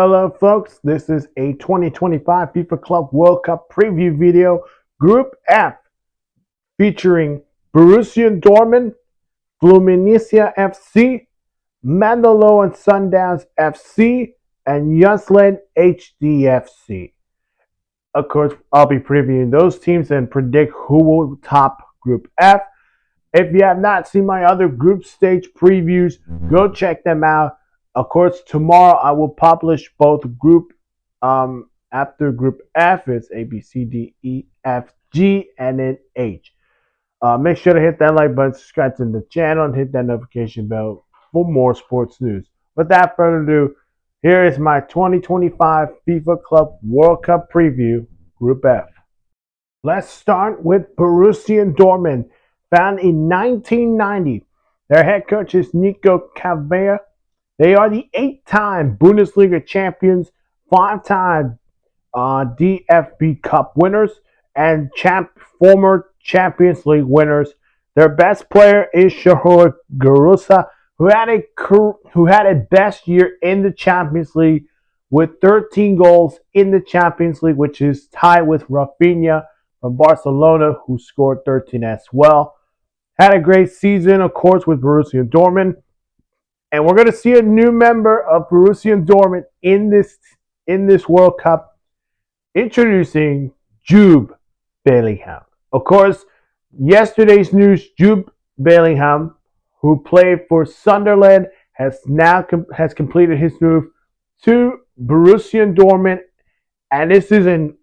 Hello folks, this is a 2025 FIFA Club World Cup preview video, Group F, featuring Borussia Dortmund, Fluminense FC, Mandalore and Sundowns FC, and Yusland HDFC. Of course, I'll be previewing those teams and predict who will top Group F. If you have not seen my other group stage previews, go check them out. Of course, tomorrow I will publish both group after Group F is A, B, C, D, E, F, G, and then H. Make sure to hit that like button, subscribe to the channel, and hit that notification bell for more sports news. Without further ado, here is my 2025 FIFA Club World Cup preview, Group F. Let's start with Borussia Dortmund. Founded in 1990, their head coach is Nico Cavea. They are the 8-time Bundesliga champions, 5-time DFB Cup winners, and former Champions League winners. Their best player is Shahor Garusa, who had a best year in the Champions League with 13 goals in the Champions League, which is tied with Rafinha from Barcelona, who scored 13 as well. Had a great season, of course, with Borussia Dortmund. And we're going to see a new member of Borussia Dortmund in this World Cup, introducing Jude Bellingham. Of course, yesterday's news, Jude Bellingham, who played for Sunderland, has completed his move to Borussia Dortmund. And this is an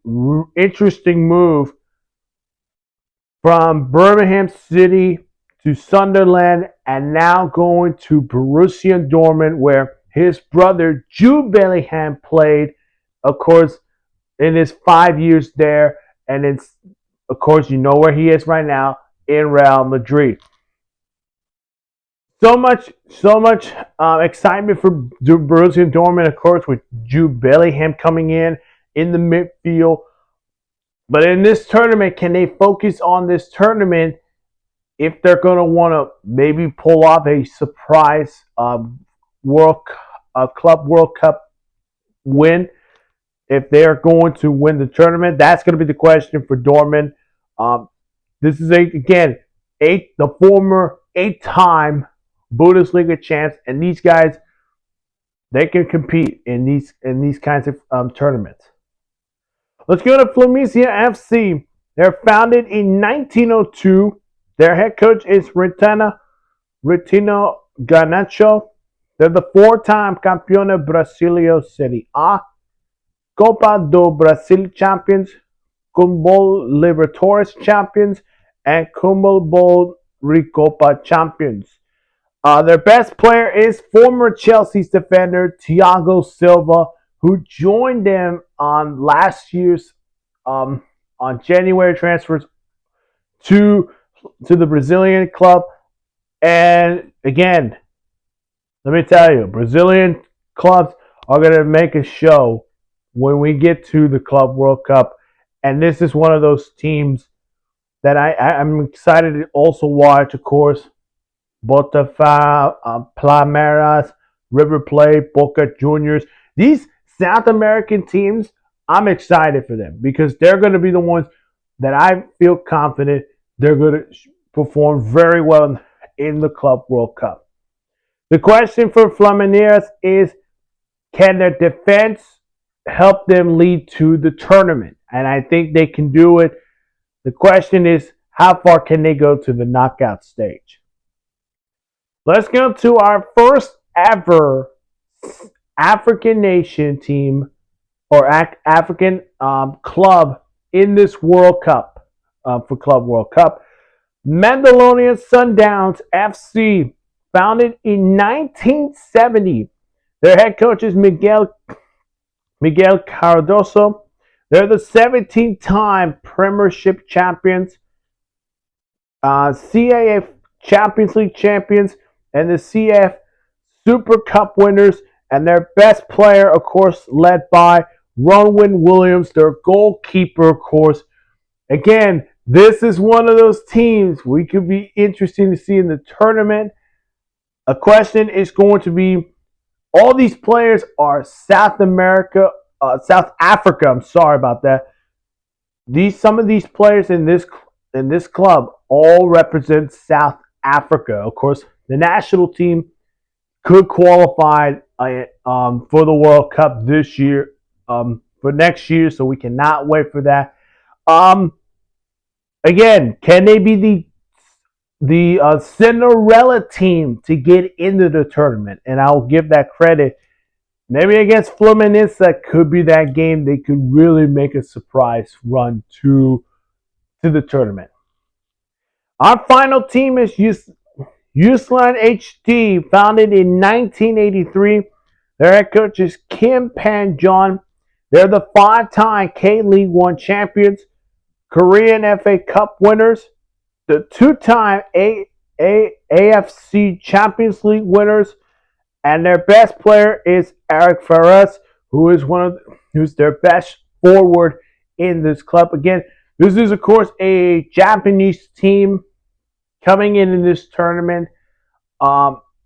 interesting move from Birmingham City to Sunderland, and now going to Borussia Dortmund, where his brother Jude Bellingham played, of course, in his 5 years there. And it's, of course, you know where he is right now, in Real Madrid. So much excitement for Borussia Dortmund, of course, with Jude Bellingham coming in the midfield. But in this tournament, can they focus on this tournament if they're going to want to maybe pull off a surprise Club World Cup win? If they're going to win the tournament, that's going to be the question for Dortmund. This is the former 8-time Bundesliga champs, and these guys, they can compete in these kinds of tournaments. Let's go to Fluminense FC. They're founded in 1902. Their head coach is Retino Garnacho. They're the 4-time Campeone Brasileiro Serie A, Copa do Brasil champions, Comebol Libertadores champions, and Comebol Recopa champions. Their best player is former Chelsea's defender Thiago Silva, who joined them on last year's on January transfers to the Brazilian club. And again, let me tell you, Brazilian clubs are going to make a show when we get to the Club World Cup. And this is one of those teams that I'm excited to also watch, of course. Botafogo, Palmeiras, River Plate, Boca Juniors. These South American teams, I'm excited for them because they're going to be the ones that I feel confident they're going to perform very well in the Club World Cup. The question for Fluminense is, can their defense help them lead to the tournament? And I think they can do it. The question is, how far can they go to the knockout stage? Let's go to our first ever African nation team or African club in this World Cup, for Club World Cup. Mandalore Sundowns FC, founded in 1970. Their head coach is Miguel Cardoso. They're the 17-time Premiership champions, CAF Champions League champions, and the CF Super Cup winners. And their best player, of course, led by Ronwen Williams, their goalkeeper, of course. Again, this is one of those teams we could be interesting to see in the tournament. A question is going to be, All these players are South Africa. I'm sorry about that. Some of these players in this club all represent South Africa. Of course, the national team could qualify for the World Cup this year, for next year. So we cannot wait for that. Um, Again, can they be the Cinderella team to get into the tournament? And I'll give that credit. Maybe against Fluminense, that could be that game. They could really make a surprise run to the tournament. Our final team is Uslan HD, founded in 1983. Their head coach is Kim Pan-John. They're the 5-time K-League 1 champions, Korean FA Cup winners, the 2-time AFC Champions League winners, and their best player is Eric Ferraz, who's their best forward in this club. Again, this is of course a Japanese team coming in this tournament.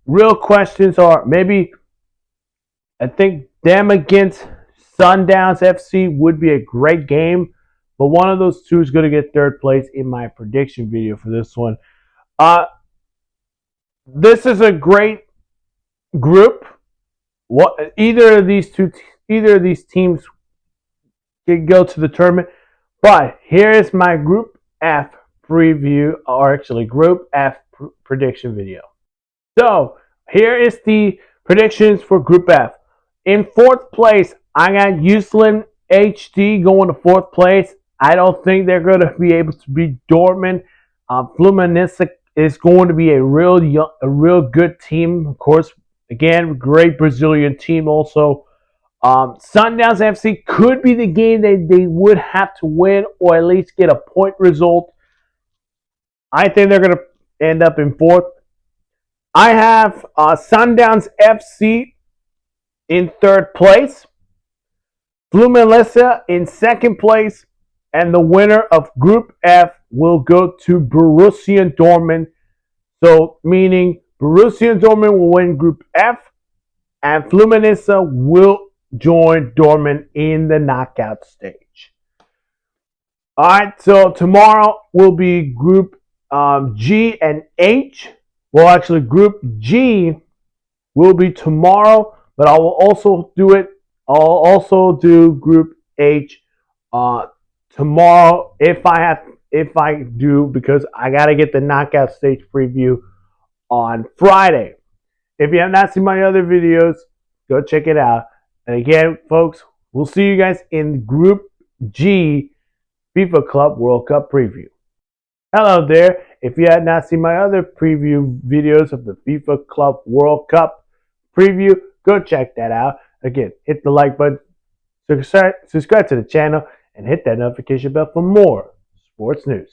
Real questions are maybe I think them against Sundowns FC would be a great game, but one of those two is going to get third place in my prediction video for this one. This is a great group. Either of these teams can go to the tournament. But here is my Group F preview, or actually Group F prediction video. So here is the predictions for Group F. In fourth place, I got Uslan HD going to fourth place. I don't think they're going to be able to beat Dortmund. Fluminense is going to be a real good team. Of course, again, great Brazilian team also. Sundowns FC could be the game they would have to win or at least get a point result. I think they're going to end up in fourth. I have Sundowns FC in third place, Fluminense in second place, and the winner of Group F will go to Borussia Dortmund. So, meaning Borussia Dortmund will win Group F, and Fluminense will join Dortmund in the knockout stage. All right, so tomorrow will be Group G and H. Well, actually, Group G will be tomorrow, but I will also do it. I'll also do Group H tomorrow if I do, because I gotta get the knockout stage preview on Friday. If you have not seen my other videos, go check it out. And again, folks, we'll see you guys in Group G FIFA Club World Cup preview. Hello there. If you had not seen my other preview videos of the FIFA Club World Cup preview, go check that out. Again, hit the like button, subscribe to the channel, and hit that notification bell for more sports news.